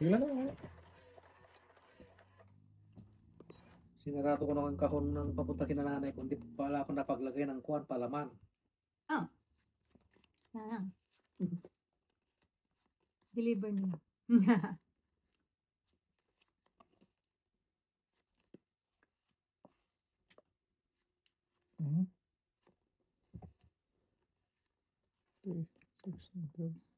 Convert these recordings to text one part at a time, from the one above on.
Tignan na nga. Sinarado ko na ang kahon ng papunta kina nanay ko. Hindi pala ako napaglagay ng kuwan, palaman. Sayang. Deliver nila. Mhm. 3, 6, 7.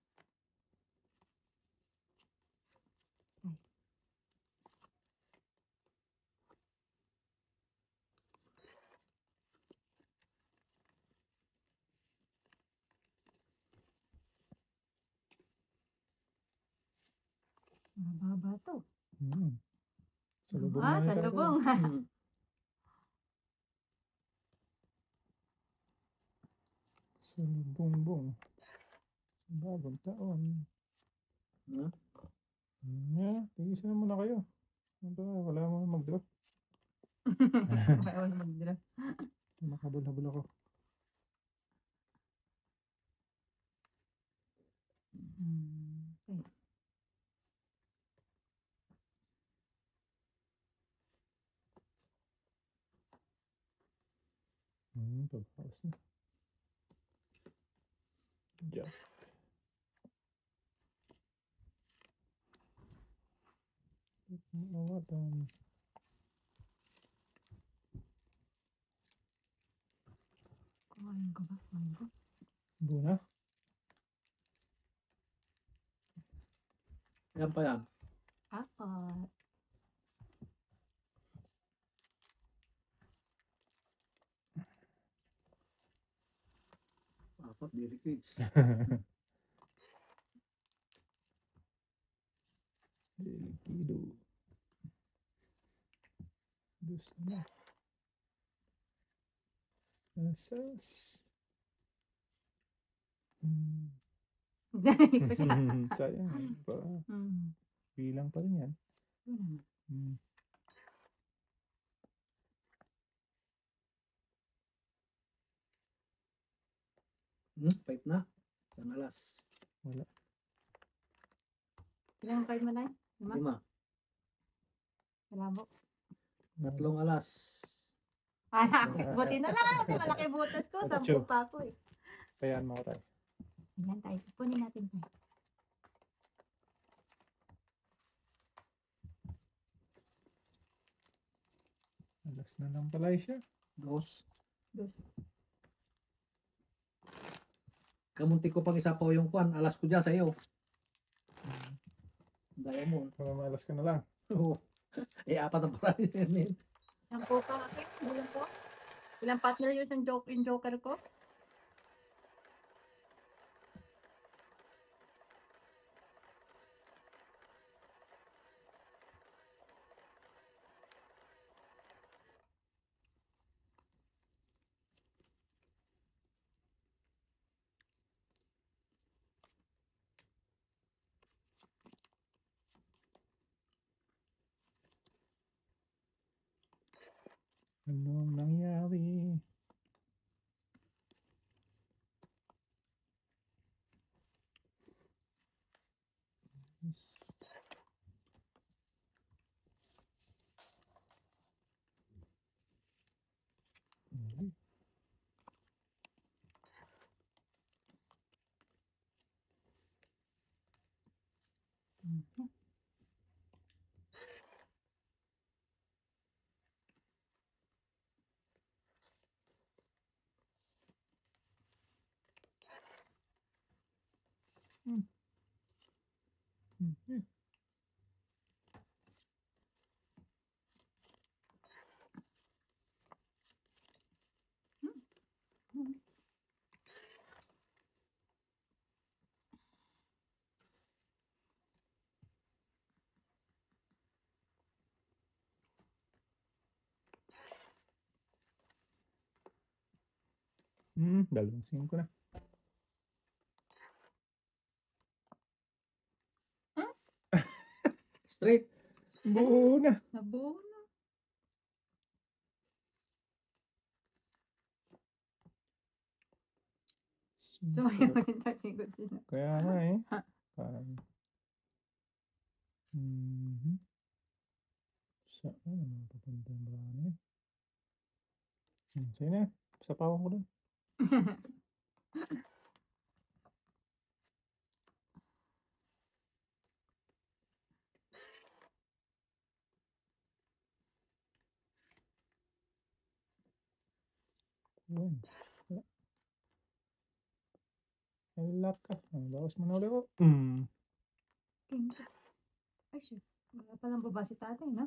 Mababa to. Salubong Ah, na kita salubong. Hmm. Salubong-bong. Bagong taon. Hmm? Tigisan na muna kayo. Wala mo na mag-draw. Bawal mag-draw. Makabul-habul ako. Okay. Pagpapas na. Diyan. Awatan. Kumain ko ba? Kumain ko? Buna. Yan pa yan. Apat. Apat, dili kids. Delikido. Dos na. Asas. Dahil ko siya. Sayang. Bilang pa rin yan. Yun naman. Five na. Isang alas. Wala. Ilang card mo na? 5? 5. Malabo. 3 alas. Ay, buti na lang. Kasi malaki butas ko. 10 pa ako eh. Kayaan mo ko tayo. Ayan tayo. Punin natin tayo. Alas na lang pala siya. 2. Kamunti ko pang isa pa yung kuwan. Alas ko dyan sa iyo. Diamond. Para maalas ka na lang. Oo. Apat ang price yan. 10 pa ako. Bulan ko. Ilang partner yun yung joker ko? Anong nangyari? Yes. Dalawang 5 na. Straight. Buo na. Nabuo na. Sumayaw din tayo sigod sila. Kaya nga eh. Mhm. Saan naman papunta yung brownie? Sige na. Sapawan ko dun. Yun. Lock ka. Bawas mo na ulit ko. Ay, shit. Wala palang baba si tatay, no?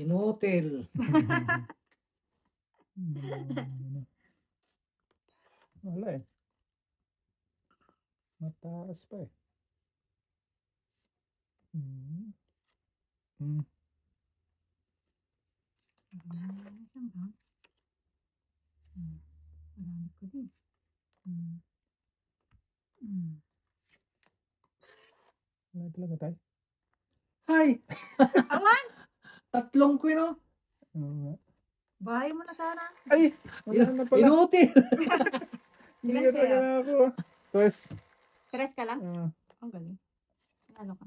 Inutil. Wala eh. Mataas pa eh. Saan ba? Marami ko din. Wala talaga tayo. Ay! Awan! Tatlong queen, oh. Oo nga. Bahay mo na sana. Ay! Wala na pala. Inutil. Hindi Ilan ka talaga sa'yo? na ako. Tapos, Tres ka lang? Ang galing. Ano ka?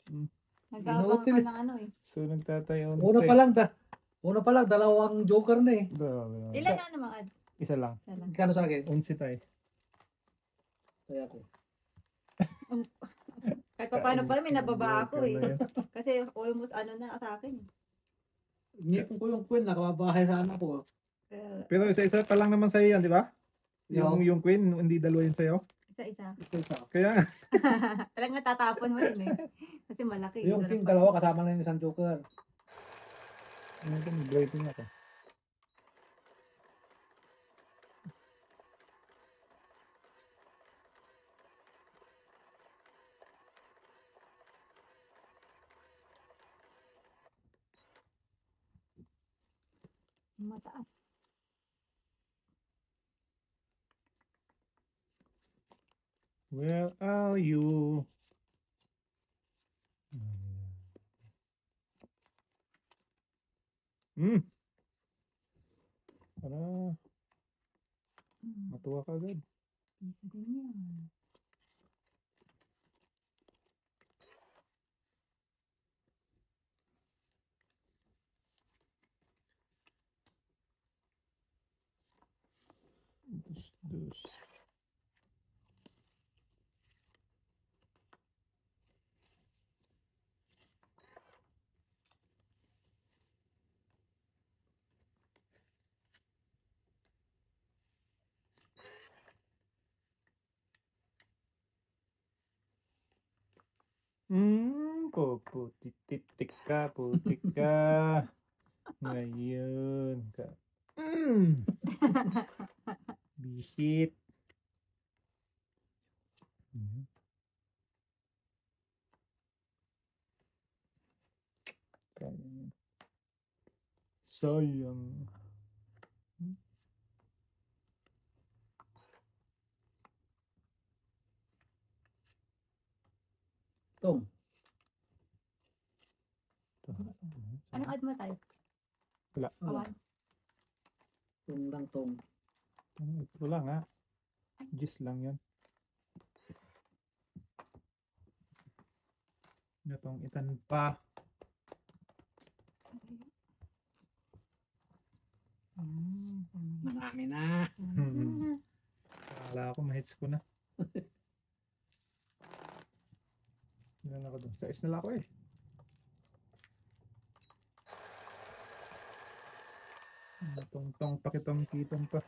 Mm. Nag-aabang ka Inutil. ng ano eh. so nagtatayo. Una pa lang, dalawang joker na eh. Ilan na naman, Ad? Isa lang. Isa lang. Kano sa akin? 11 tayo. Kaya ko. Kahit pa paano pa rin, may nababa ako eh. Joker na yan. Kasi almost ano na sa akin. Ngipon ko yung queen, nakababahay sa anak ko. Kaya, Pero isa-isa pa lang naman sa'yo yan, di ba? Yung queen, hindi dalawa yun sa'yo. isa-isa. Isa-isa. Kaya, Talagang tatapon mo yun eh. Kasi malaki. Yung king dalawa kasama na yung isang joker. ano ito, nag-waiting ako. Mataas. Where are you? Para matuwa ka agad. Piso din yan. Dus. Putik ka. Ngayon ka. Bihit. Sayang. Tom. Anong add mo tayo? Wala. Awan. Tom lang Tom. Ito lang ha. Gis lang yan. Itong itan pa. Marami na. Akala ko mahits ko na. Ilan ako doon? Sa is na lang ako eh. Tong pakitong kitong pa.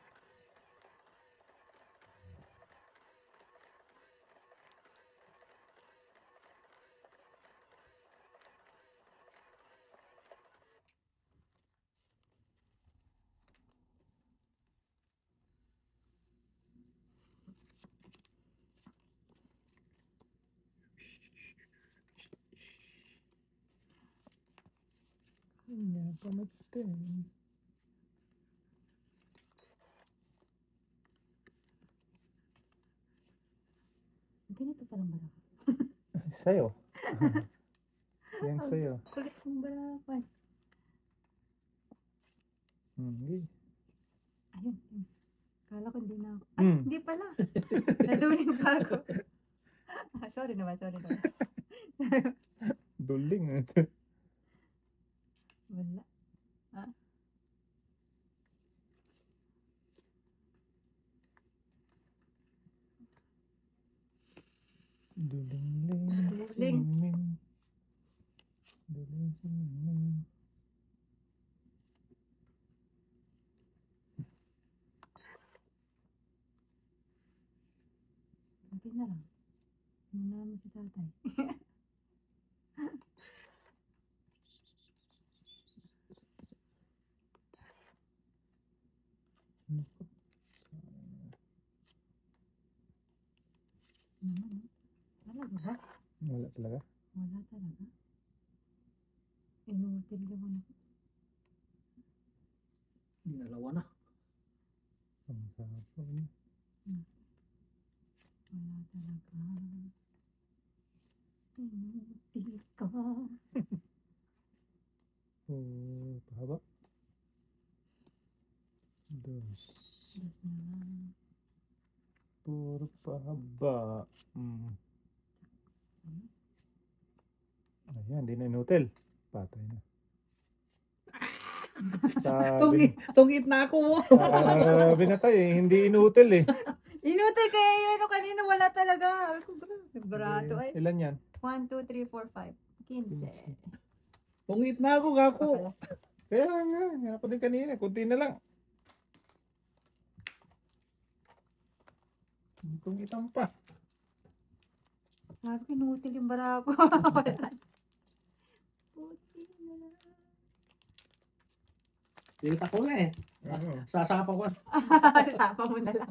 Yan pa natin. Ganito palang barakan. Sa'yo. Yan sa'yo. Kulit mong barakan. Okay. Ayun. Akala ko hindi na ako. Hmm. Hindi pala. Naduling pa ako. Sorry naman. Duling. Wala. Duling. Duling. Duling. Okay na lang. Ano naman si tatay? Naman, talaga ba? Wala talaga. Wala talaga. Inutil naman ako. Dinalawa na. Ang sarap. Wala talaga. Inutil ka. Pahaba. Dos. Dos na lang. Puro pahaba. Ayan, di na inutil. Patay na. Tungit na ako. Sabi na tayo, hindi inutil eh. Inutil kaya yung ano kanina wala talaga. Barato ay. Ilan yan? 1, 2, 3, 4, 5. 15. Tungit na ako, Gako. Kaya nga, nga ako din kanina. Kunti na lang. Itong itang pa. Sabi ko, inutil yung barako. Wala. Puti na lang. Dito ko na eh. Sasapa ko. Sapa mo na lang.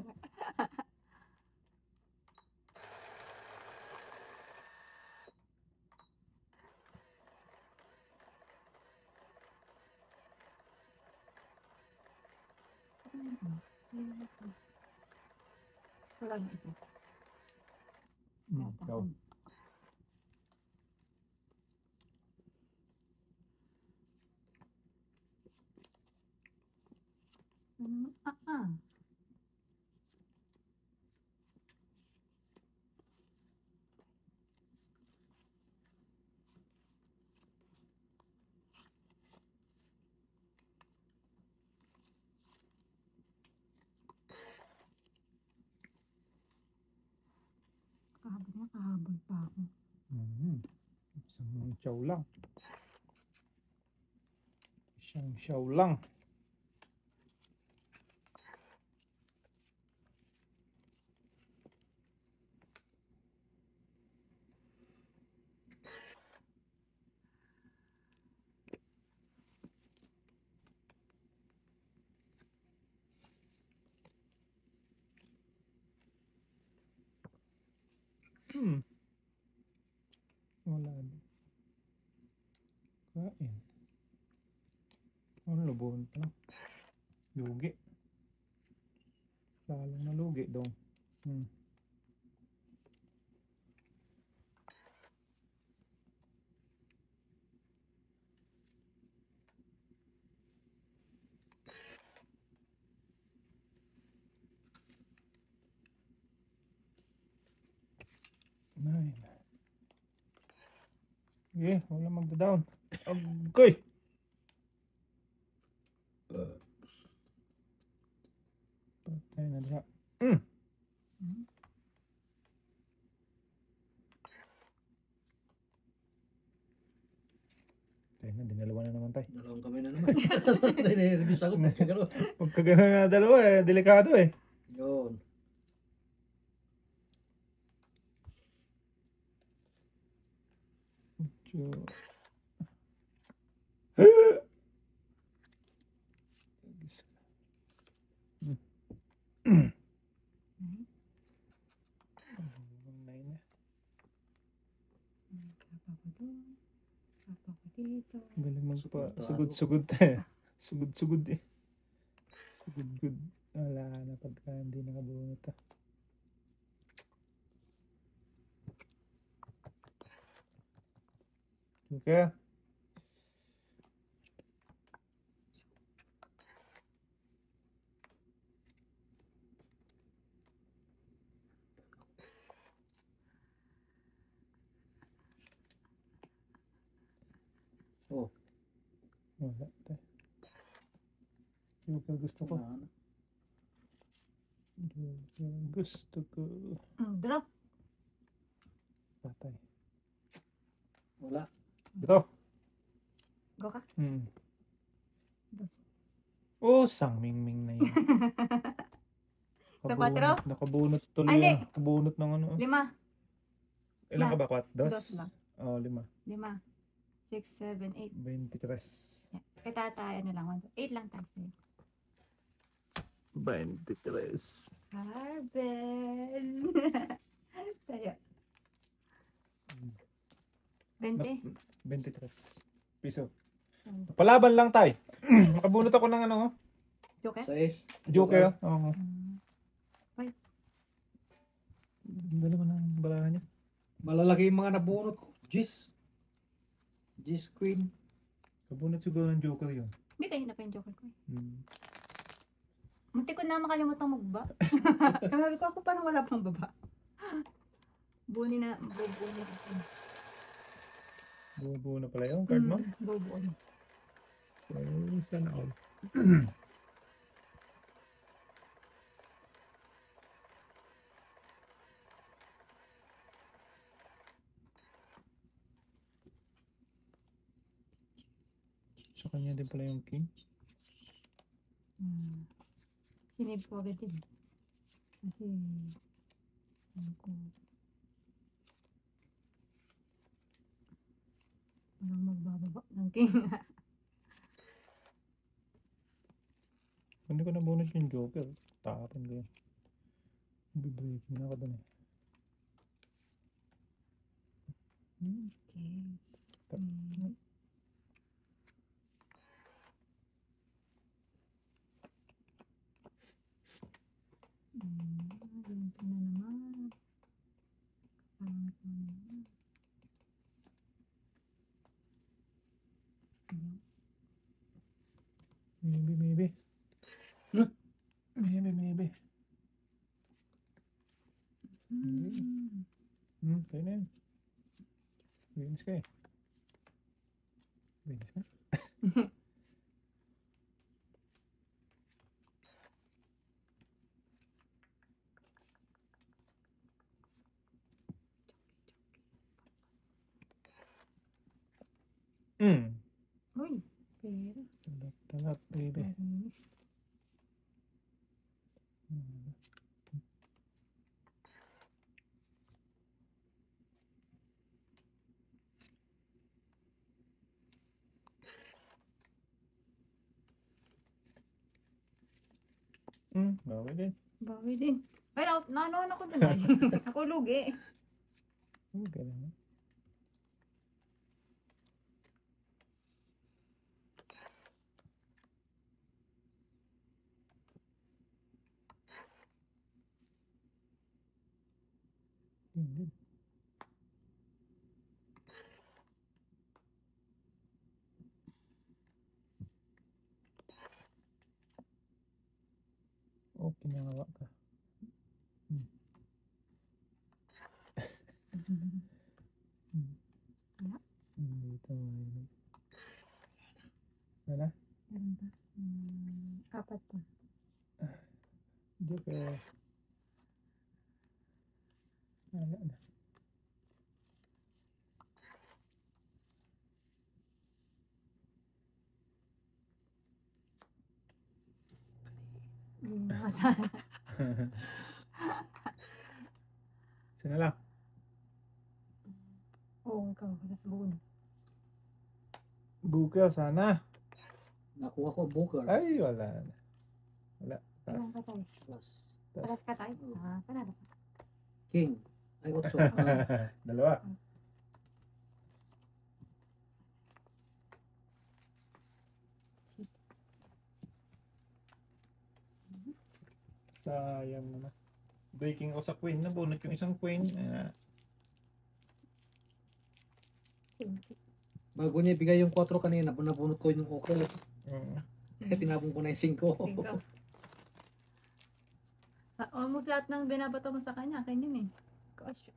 Wala na isa. Ikaw. Kahabol pa ako. Isang siyaw lang. Isang siyaw lang. Wala din. Kain. Ang lubon pa. Lugi. Lalong na lugi dong. Nine. Okay, wala magda-down. Agoy! Patay na diha. Tayo na, dinalawa na naman tayo. Dalawang kami na naman. Nai-reduce ako. Pagka gano'n na dalawa delikado eh. Yun. Galing magpa sugod-sugod tayo. Sugod-sugod eh. Sugod-gud. Wala na pagka hindi nakabunot ah. Okay. Oh. Wala. Joker gusto ko. Ano? Joker gusto ko. Draw. Patay. Wala. Ito. Go ka. Dos. Oh, sangmingming na yun. Sa 4? Nakabunot tuloy. Ay, hindi. Nakabunot ng ano. 5. Ilan ka ba? 4? Dos lang. Oh, 5. 5. 6, 7, 8. 23. Yeah. Kaya tatay, ano lang. 8 lang tayo sa'yo. 23. Harvest. Sa'yo. 20. 23. Piso. Palaban lang tayo. Nakabunot ako ng ano. Joker? 6. Joker. Oo. Ay. Dalawa ng balahan niya. Malalaki yung mga nabunot ko. Jis Queen. Kabunot siguro ng Joker yun. Hindi tayo na pa yung Joker ko. Munti ko na makalimutan magba. Sabi ko ako parang wala pang baba. Buni na. Bubuni na. Buo na pala yung card mo. Bubuni. Sana all. Sa kanya din pala yung king. Sinave ko agad din. Kasi ano ko walang magbababa ng king. Hindi ko nabunot yung Joker. Tapon ko yun. Bibreaking na ako dun eh. Yes. Ganito na naman. Pangit na naman. Ayan. Maybe. Huh? Maybe. Tayo na yun. Binis ka eh. Binis ka? Uy, pero. Talat, baby. Malinis. Bawi din. Bawi din. Ay, nanoon ako dun ay. Ako lugi. Okay lang. Hindi. Oh, pinangawa ka. Dito ngayon. Wala? Meron ba? 4 pa. Joker. Wala na. Nakasana. Sino lang? Oo, ikaw. Alas buwan. Bukel sana. Nakuha ko Booker. Ay, wala na. Wala. Ilang Tas. ka tayo? Plus. Alas ka tayo? Panalo ka. King. Ay, 8. Dalawa. Sayang naman. Breaking ako sa queen. Nabunot yung isang queen. Bago niya ibigay yung 4 kanina, nabunot ko yung okay. Mm. Kaya tinapon ko na yung 5. 5. Almost lahat ng binabato mo sa kanya, akin yun eh. Gosh.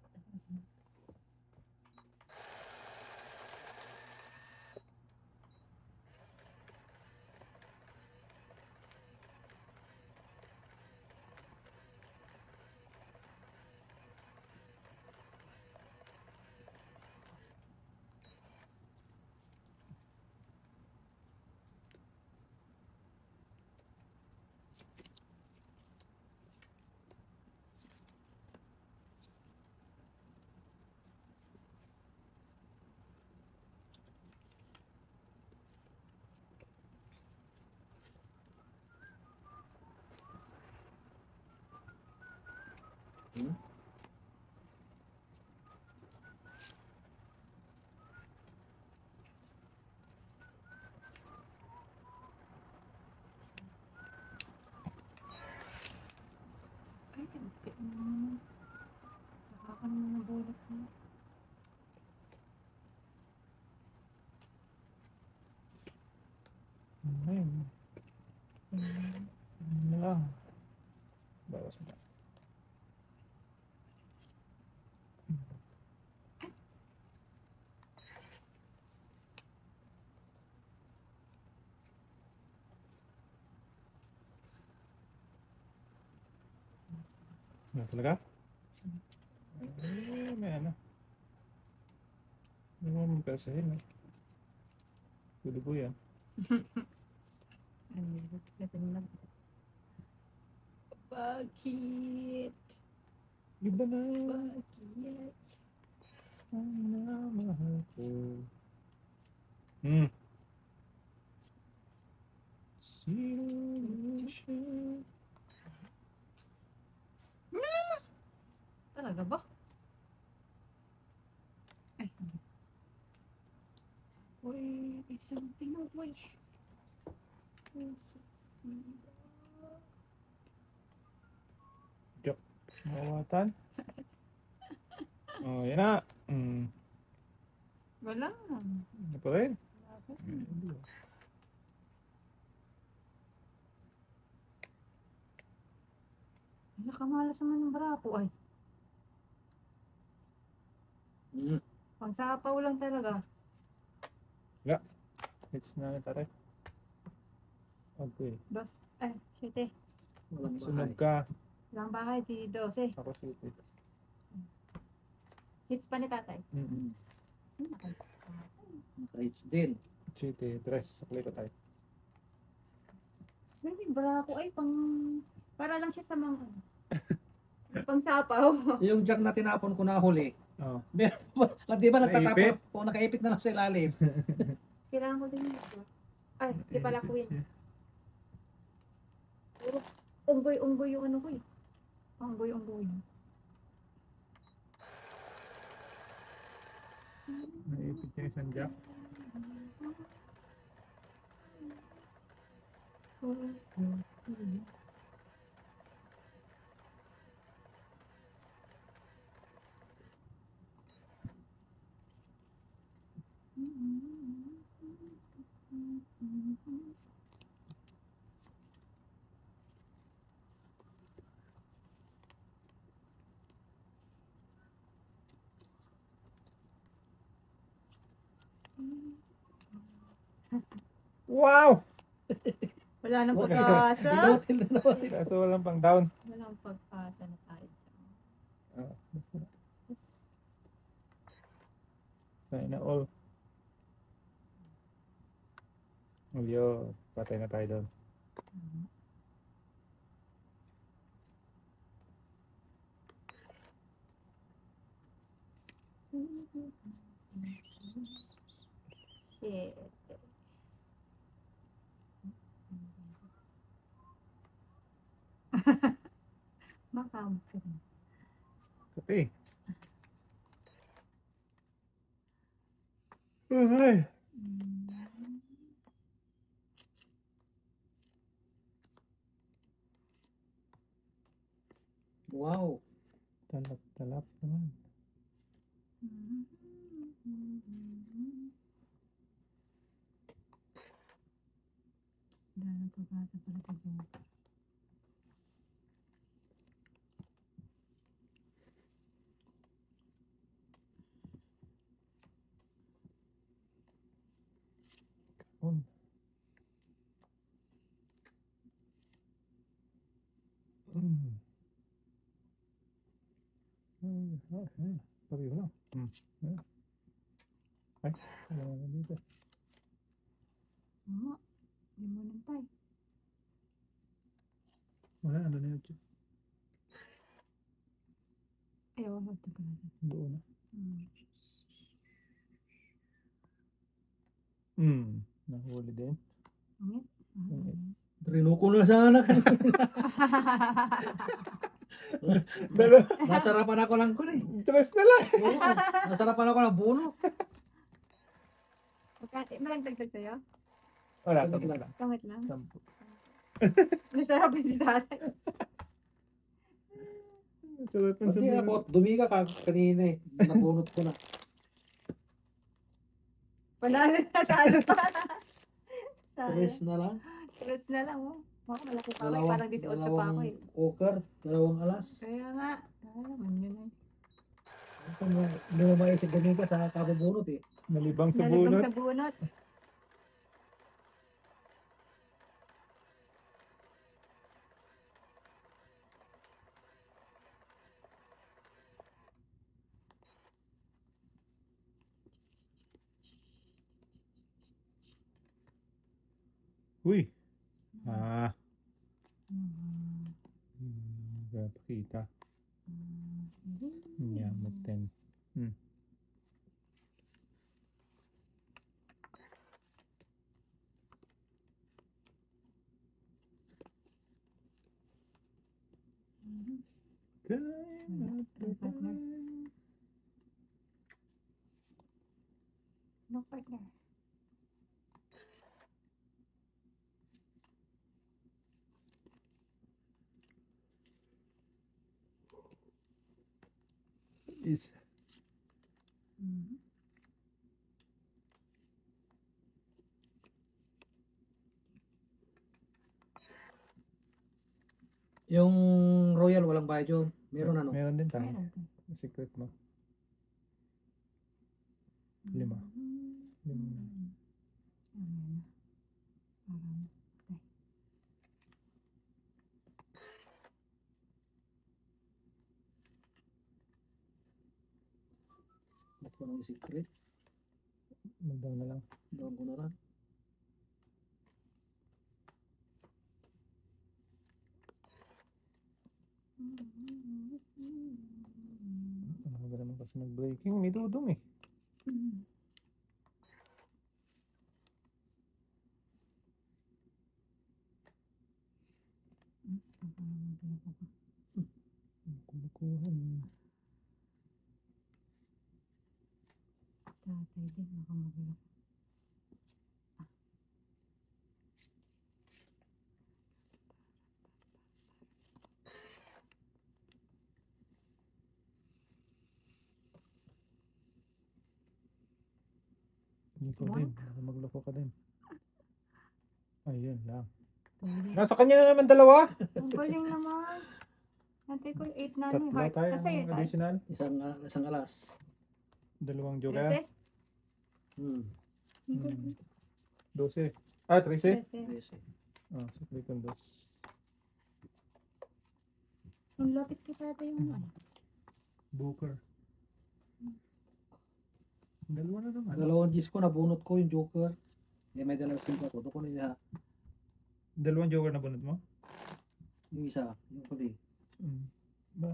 Hmm? Ay, okay. Saka ka naman nabulot mo. Ayun. Ayun na lang. Bawas mo. Ano talaga? Ay, may ano. Hindi mo magkasahin, eh. Pwede po yan. Ano yun? Natin na. Bakit? Iba na. Bakit? Ang namahal ko. Sino siya? Talaga ba? Ay. Wait, there's something away. Mawatan. Oh, yan na. Wala. Ano pa rin? Nakamalas naman ng brapo ay. Hmm. Pangsapaw lang talaga. It's na taray. Okay. Dos. Ay, 7. Walang Sunog bahay. ka. Ilang bahay, di 12. Ako sipit. Hits pa ni tatay. Naka-hits din. Chite, dress. Saklay ko tayo. May brapo ay pang... Para lang siya sa mga... Pangsapaw. Yung jack na tinapon ko na huli. Oh. Di ba Naipit? nagtatapon? O nakaipit na lang sa ilalim. Kailangan ko din ito. Ay, di pala ko yun. Puro unggoy-unggoy yung ano ko eh. Unggoy-unggoy. Naipit niya isang jack. Wow! Wala nang Okay. pag-asa. Dinotin na naman. Kaso walang pang down. Walang pag-asa na tayo. Oh, Yes. sana all. Yo, patay na tayo doon. Shit. Makampo. Kape. Ay. Wow. Talap naman. Wala nang pag-asa pala sa Joker. On. Pareho lang. Ay, wala na dito. Oo. Hindi mo nantay. Wala, ano na yun? Ayaw, ito pala. Doon na. Hmm. Nahuli din. Angit. Angit. Rinuko na sana kanina. Dalawa. Nasarapan ako ng kun eh. Tres na lang. Oo, nasarapan ako ng bunot. Malagdagdag sa'yo? Wala, Sampu tapos lang. lang. Pangit lang. Sampu. Nasarapan si tatay. Sarap ng Pati sabihin. ako, dumiga ka kanina eh. Nabunot ko na. Panalo na, talo pa. Tres Sayang. na lang. Tres na lang, oh. Baka malaki pa ako. Dalawang, Parang 18 pa ako dalawang eh. cooker, dalawang alas. Kaya nga. Man yun eh. Hindi mo maisip ganun ka sa kabubunot eh. Malibang sa Nalibang bunot. sa bunot. Uy. Ah. Mm. Pakita. Yeah, but then. Time after time. No partner. Is Mhm. Yung Royal, walang bayad yun. Meron ano? Meron din tayo. Meron. Secret mo. Lima. Lima na. Ayan. Parang, Ba't ko nang secret? Magdaw na lang. Doon ko na lang. Ano ba naman kasi nag-breaking? May dudong eh. Kulukuhan. tatay din, makamagano. Hindi ko din. Baka magloko ka din. Ayun lang. Tuloy. Nasa kanya na naman dalawa. Ang galing naman. Nantay ko 8 na yung Tatlo heart. tayo Kasi ang additional. Isang alas. Dalawang Kasi, joker. Hmm. 12. Ah, 13. Yes. Ah, sakli kong dos. Ang lapis ko tatay yung ano. Booker. Dalawa na naman. Dalawang G's ko, nabunot ko yung Joker. Eh, may dalawang G's ako. Doon ko na niya. Dalawang joker na bunot mo? Yung isa, yung huli. Ba?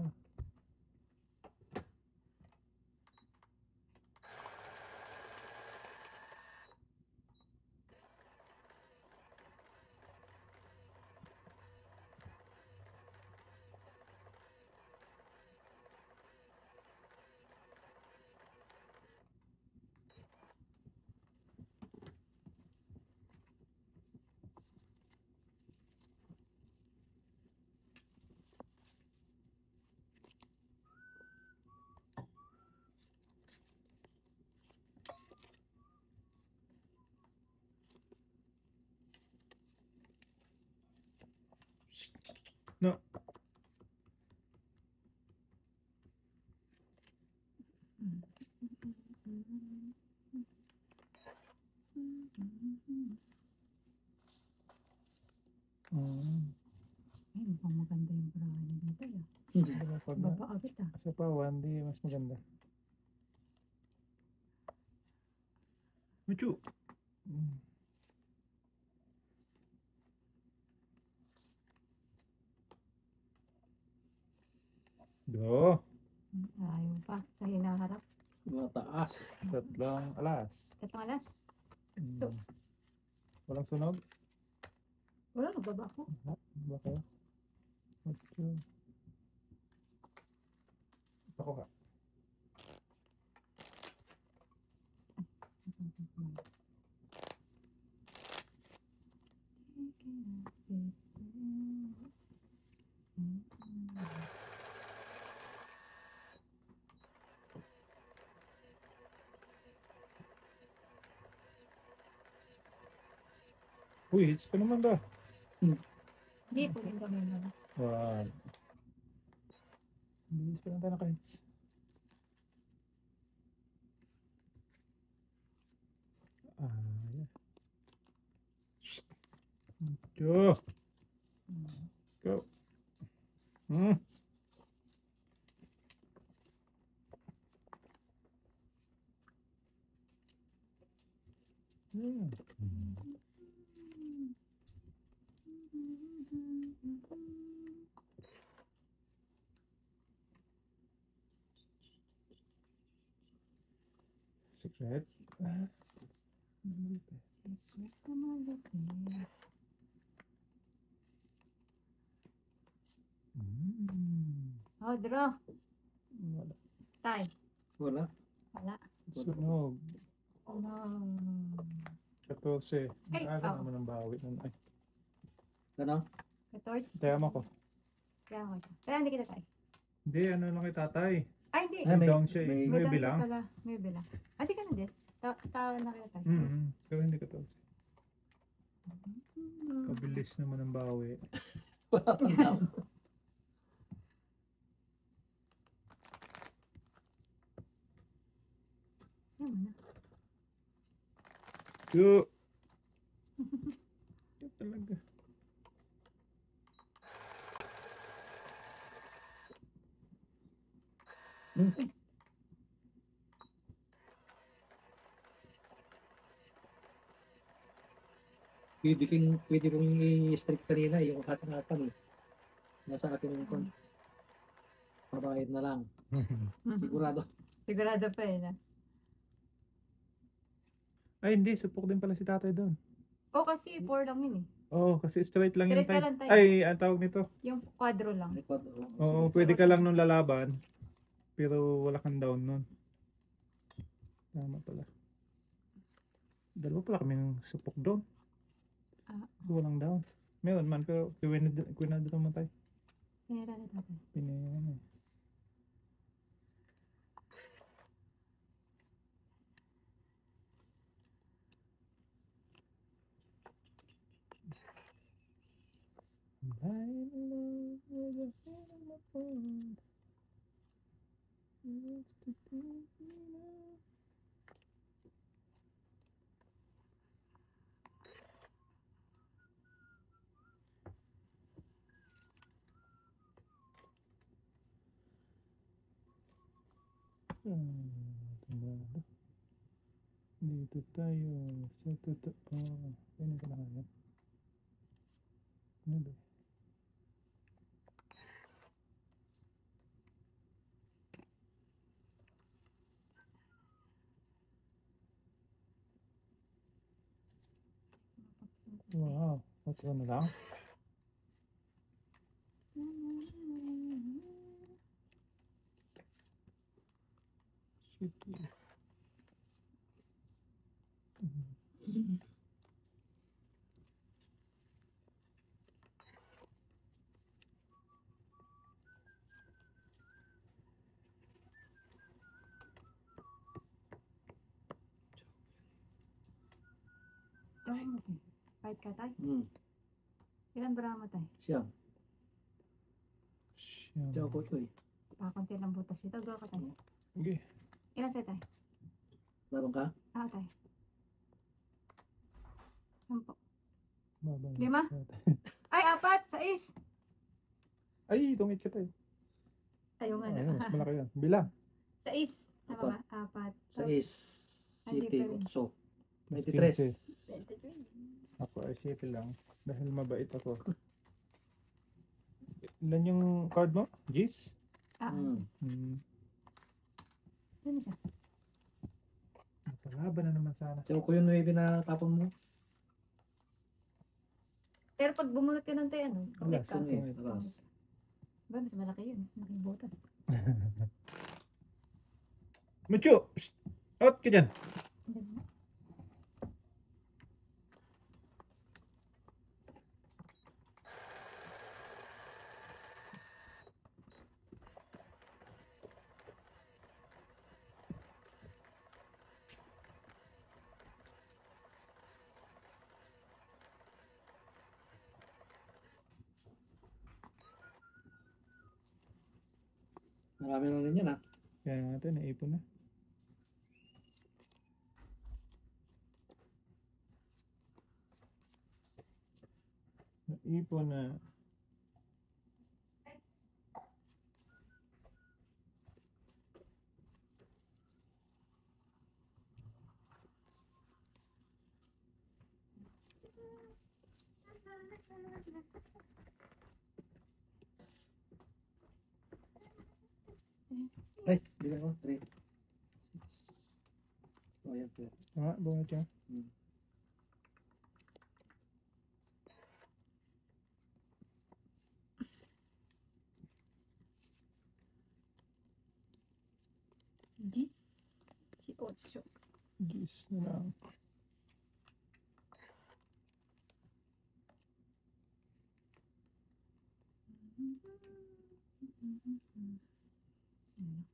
No. Ay, mukhang maganda yung parahan niya dito. Diba, pag na, Baba agad ah. sa pawan, di mas maganda. Mucho. Do. Ayaw pa. Sa hinaharap. Mataas. Tatlong alas. Tatlong alas. Mm. So, Walang sunog? wala, nagbaba ako. Ba kayo? Mucho. Ako ka. Uy, hits pa naman ba? Hindi po yung kami na. Wow. Bilis pa lang tayo naka-hits. Yeah. Go. Go. Hmm. Yeah. Secret. Oh, draw. Wala. Tay. Wala. Wala. Sunog. Ano? 14. Ay, Naaga oh. naman ang bawi nun. Ay, Ano? 14. taya mo ko. Kaya ako siya. Kaya hindi kita tay. Hindi, ano lang kay tatay. Ay, hindi. Ay, May down siya eh. may- May down ka bilang. pala. May bilang. Ah, di ka na din. Tawa na kita tay. Pero hindi ka to. Kabilis naman ang bawi. Wala pang tao. Yan na. Yo! Yan talaga. Pwede kong i-strict kanina yung hatang-hatang eh. Nasa akin yung kon. Pabayad na lang. Sigurado. Sigurado pa eh na. Ay, hindi. Supok din pala si tatay doon. Oh, kasi 4 lang yun eh. Oo, kasi straight lang yung Straight ka time. lang tayo. Ay, ang tawag nito. Yung quadro lang. Oo, pwede ka lang nung lalaban. Pero wala kang down nun. Tama pala. Dalawa pala kami ng supok doon. Ah, Walang down. Meron man, pero kwinado naman tayo. pinira na tatay. Pinayaan eh. I'm in love with the feeling of fun. It's the thing we know. Tumada. Dito tayo sa totoo. Ano ka na kaya? Ano ba? Wow, what's na lang? Shit. Tawag mo tayo. Fight ka tay. Ilan ba mo tay? Siyam. Siyam. Diyaw ko ito eh. Pakunti lang butas ito. Gawa ka tay. Okay. Ilan sa'yo tay? Laban ka? Ah, tay. 10. Baba. 5. Ay, 4. 6. Ay, tungit ka tayo. Ayaw nga Ayun, mas na. malaki yan. Bilang. 6. Tama ba? 4. Sa is City, Ay, di pa rin. 8. Mas 23. 15. Ako ay 7 lang. Dahil mabait ako. Ilan yung card mo? Gis? Ah, Hmm. yun siya. Napalaban na naman sana. Diyaw ko yung 9 na tapon mo. Pero pag bumunot ka ng tayo, ano? Alas. Ulit ka. Alas. Ba, mas malaki yun. Malaking butas. Mucho! Psst! Out ka dyan! Marami na rin yan, ha? Kaya natin, naipon na. Naipon na. Ay, bilang ko. 3. Oh, yan. 2. Bunga siya. Gis. Si Ocho. Gis na lang.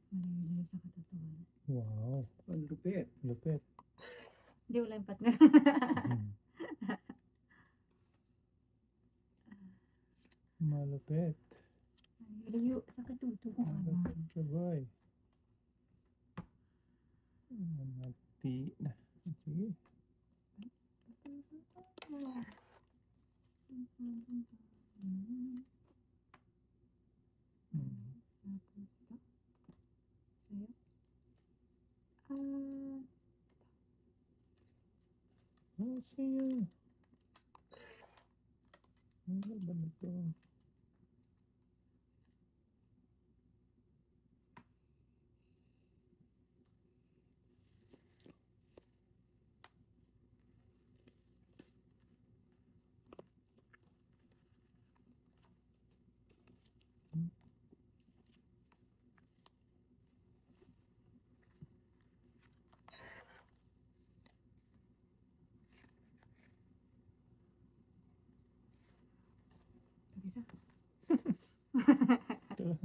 Malayo sa katotohanan. Wow. Ang lupit. Lupit. Hindi, wala yung partner. Malupit. Malayo sa katotohanan. Malupit ka, boy. Mati na. Sige. Sa'yo. Ano ba nito? Isa.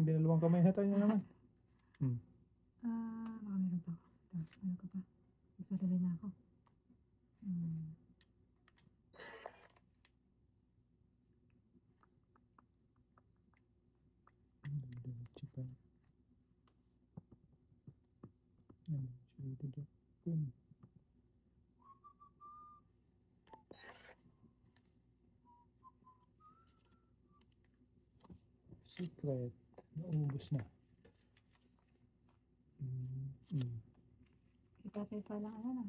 Dalawang kamay na tayo naman. Baka meron pa ako. Ano ka pa? Isadali na ako. Secret. Naubos na. Itatay pa lang ano na.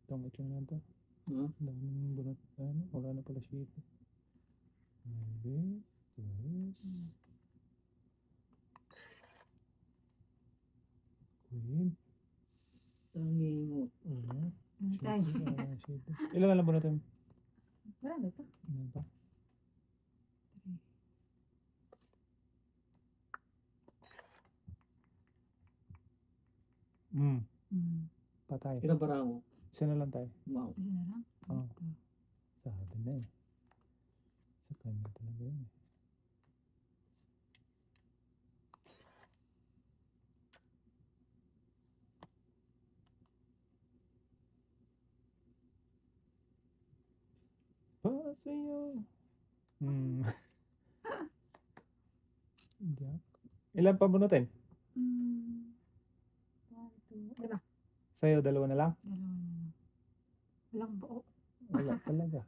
Itong ito na ito. Daming bunot. Ano? Wala na pala siya ito. Maybe. Yes. Queen. Tangingot. Ano tayo? Ilan na lang bunot tayo? Wala na ito. Ano pa? Patay. Ilang bara mo? Isa na lang tayo. Wow. Isa na lang. Oo. Ito. Sabi na eh. Sa kanya talaga yun eh. Pa sa'yo. Jack. Ilan pa bunutin? 5. Sa'yo, dalawa na lang? Dalawa na lang. Walang buo. Wala talaga.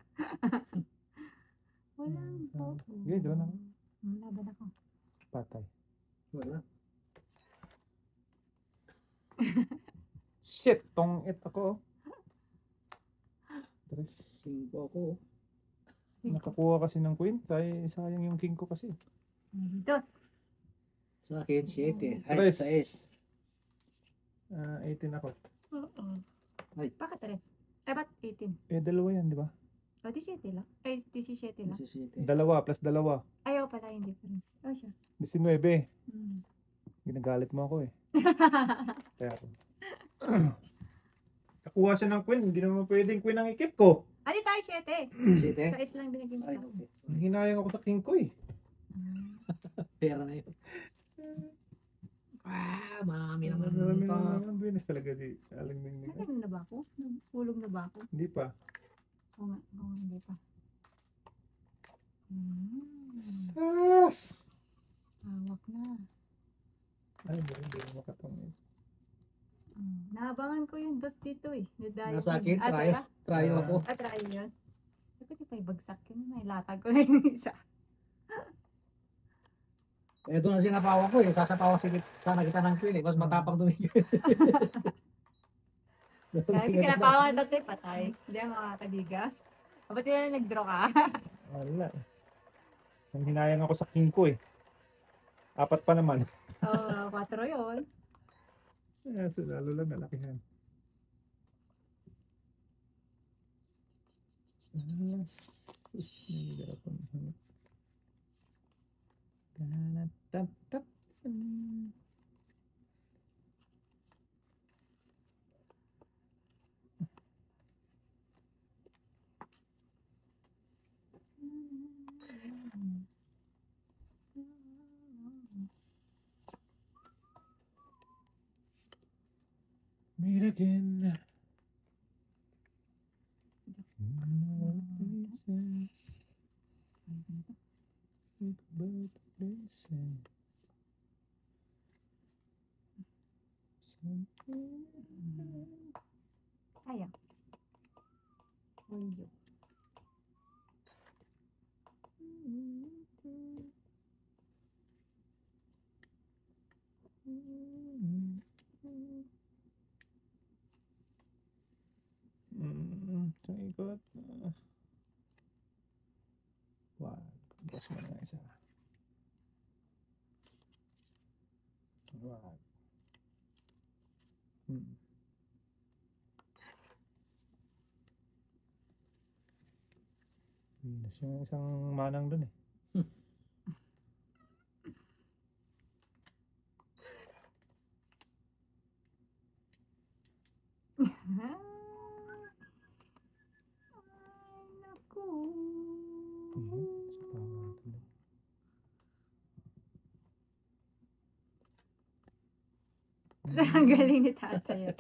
Walang buo. Sige, doon ako. Laban ako. Patay. Wala. Shit! Tong it ako. 3. 5 ako. Nakakuha kasi ng queen. Sayang yung king ko kasi. 2. Sa akin, 7. Ay, Tres. 6. 18 ako. Oo. Ay. Bakit 3? Ay, ba't 18? Dalawa yan, di ba? pa? 17 lang? Ay, 17 lang? 17. Dalawa plus dalawa. Ayaw pala yung difference. Oh, siya. 19. Hmm. Ginagalit mo ako eh. Kaya ako. Nakuha siya ng queen. Hindi naman pwedeng queen ang ikip ko. Ano tayo, 7? 7? Sa is lang binigyan Ay, ko. okay. Hinayang ako sa king ko eh. Pera na yun. Marami naman Marami ito. naman. Buenas talaga si Aling Mingming. Ano na ba ako? Nagpulog na ba ako? Hindi pa. Oo nga, hindi pa. Sas! Hawak na. Ay, hindi mo makatangin. Naabangan ko yung dos dito eh. Nasa akin, try. Try ako. Try yun. Sabi ko, di pa ibagsak yun. May latag ko na yung isa. Eh, doon na sinapawa ko eh. Sasapawa sana kita ng queen eh. Mas matapang dumigil. Dahil kinapawan dati patay. Hindi ang makakadiga. Ba't yun nag-draw ka? Wala eh. Nang hinayang ako sa king ko eh. 4 pa naman. Oo, 4 yun. So, lalo lang nalakihan. Meet again. Ayaw. Uyo. Sa ikot. Wow. Guess mo na isa. Wow. Minus yung isang manang dun eh. Ay, naku. Sa tawa tuloy. Ang galing ni tatay.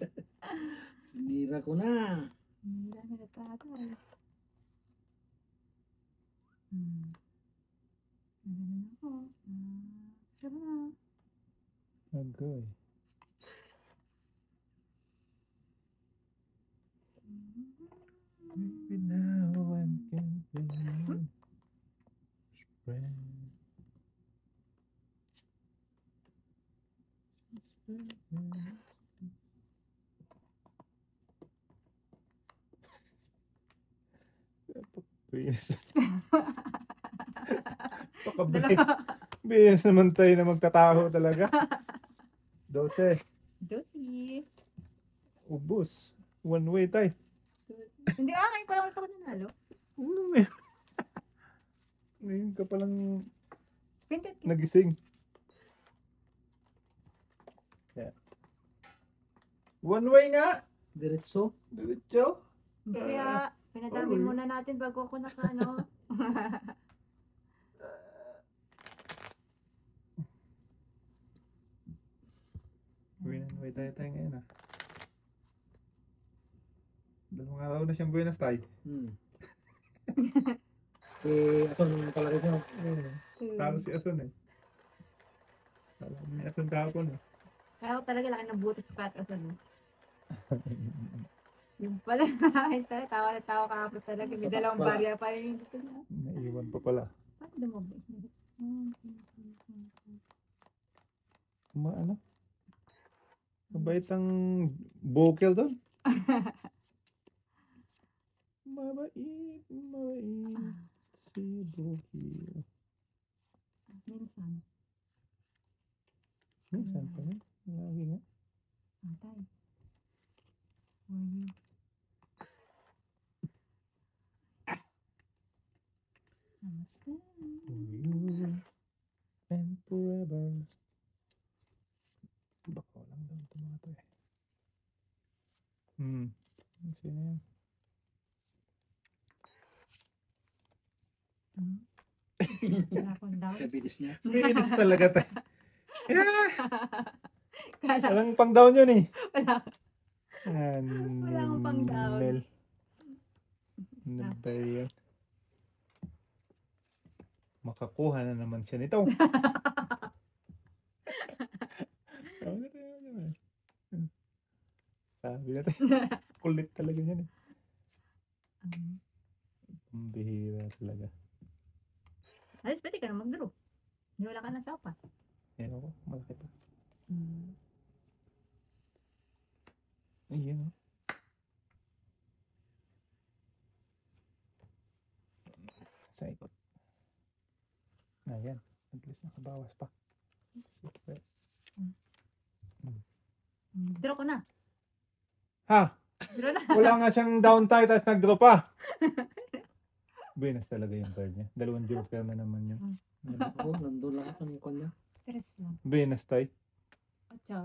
Bira ko na. Ang dami na tatay. Ako. Sama na. Agoy. Maybe now and can be spread. Bias. Bias naman tayo na magtataho talaga. 12. Josie. Ubus. One way tayo. Hindi kayo pa lang ulit ako nanalo. Ano na yan? Ngayon ka palang Pinted ka. nagising. Yeah. One way nga. Diretso. Diretso. Hindi kaya, pinadami muna natin bago ako nakaano. Way tayo ngayon ah. 2 araw na siyang buenas tayo. Ason talaga siya. Talo si Ason eh. Talo ni Ason kahapon eh. Kaya ako talaga laki ng buti sa patasan. Yung pala, tawa na tawa kahapon talaga. May dalawang barya pa rin dito na. Naiwan pa pala. Ba't lumabas? Ano? Mabait ang vocal doon. Mabait si Bukil. Minsan. Minsan pa rin. Lagi nga. Atay. How are you? you and forever. Baka walang daw ito mga to eh. Sino yan? Wala akong down. Kabilis niya. Bilis talaga tayo. Kala, Walang pang down yun eh. wala. Wala akong pang down. Ano ba yan? Makakuha na naman siya nito. Sabi na tayo. Kulit talaga yan eh. Pambihira talaga. Alis, pwede ka na mag-draw. Hindi wala ka ng sapat. Yan ako, malaki pa. Ayun o. Sa ikot. Ayan. At least nakabawas pa. Super. Draw ko na. Ha? Draw na. Wala nga siyang down tayo tapos nag-draw pa. Venus talaga yung card niya. 2 joker na naman yun. Oo, nandun lang ang kanya. Tres lang. Venus tayo. Ocho.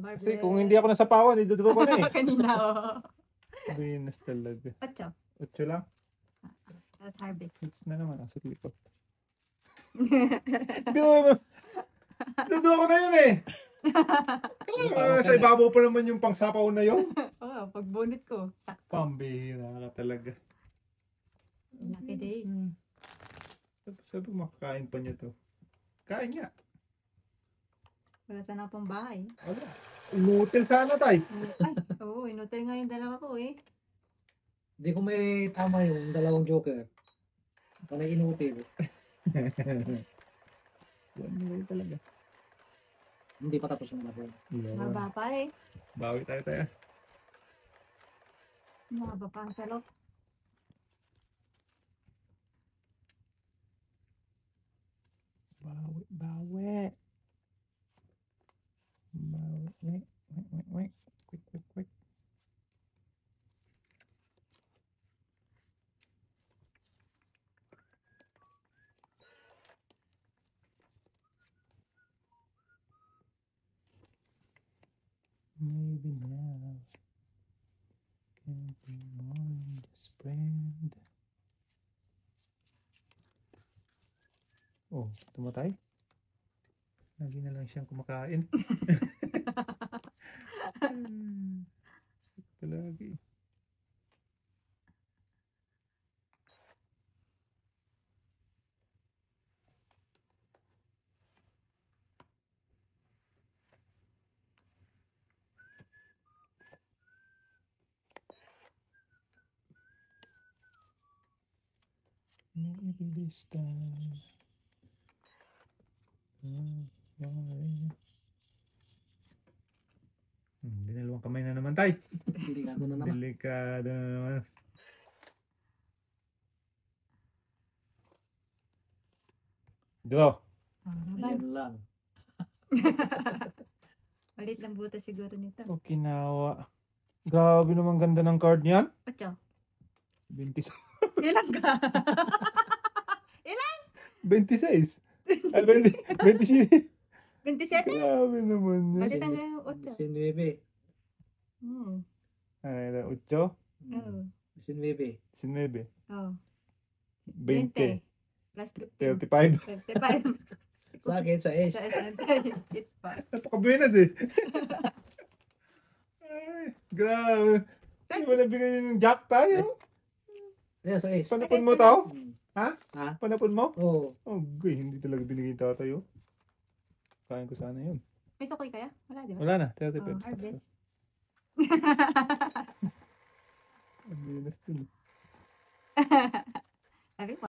Kasi kung hindi ako nasa pawan, idodraw ko na eh. Kanina, oh. Venus talaga. Ocho. 8 lang. Tapos harvest. It's na naman ang sukli ko. Pero idodraw ko na yun eh. Sa ibabaw pa naman yung pangsapaw na yun. Oo, pag bonnet ko, sakto. Pambihira ka talaga. Lucky day. Sabi ko makakain pa niya to. Kain niya. Wala sana pong bahay. Wala. Inutil sana tayo. Ay, oo, inutil nga yung dalawa ko eh. Hindi ko may tama yung 2 joker. Panay inutil. Yan talaga. Hindi pa tapos yung labo. Mahaba pa eh. Bawi tayo. Mahaba pa ang salok. Bawi. Wait. Quick. Maybe now can be more than just friend. Oh, tumatay? Lagi na lang siyang kumakain. Sakit lagi. Maybe this time. Dinalawang kamay na naman tayo. Delikado na naman. Delikado na naman. Draw. Ayan lang. Malit lang butas siguro nito. Oh, kinawa. Grabe naman ganda ng card niyan. Ocho. 26. Ilan ka? 26. Ay, 27. 27? Grabe naman yan. Malit ang yung ocho. 19. Ay, 8. Oo. 19. 19. Oh. 20. Plus 15. 35. 35. Sa akin, sa S. Sa SNT. It's fine. Napakabuenas eh. Ay, grabe. Hindi mo nabigay yung jack tayo. Ayan, sa S. Panapon mo tao? Ha? Ha? Panapon mo? Oo. Oh, goy, hindi talaga binigay tayo. Kain ko sana yun. May sukoy kaya? Wala, di ba? Wala na, Oh, 35. harvest. Ang bilis dun. Sabi ko,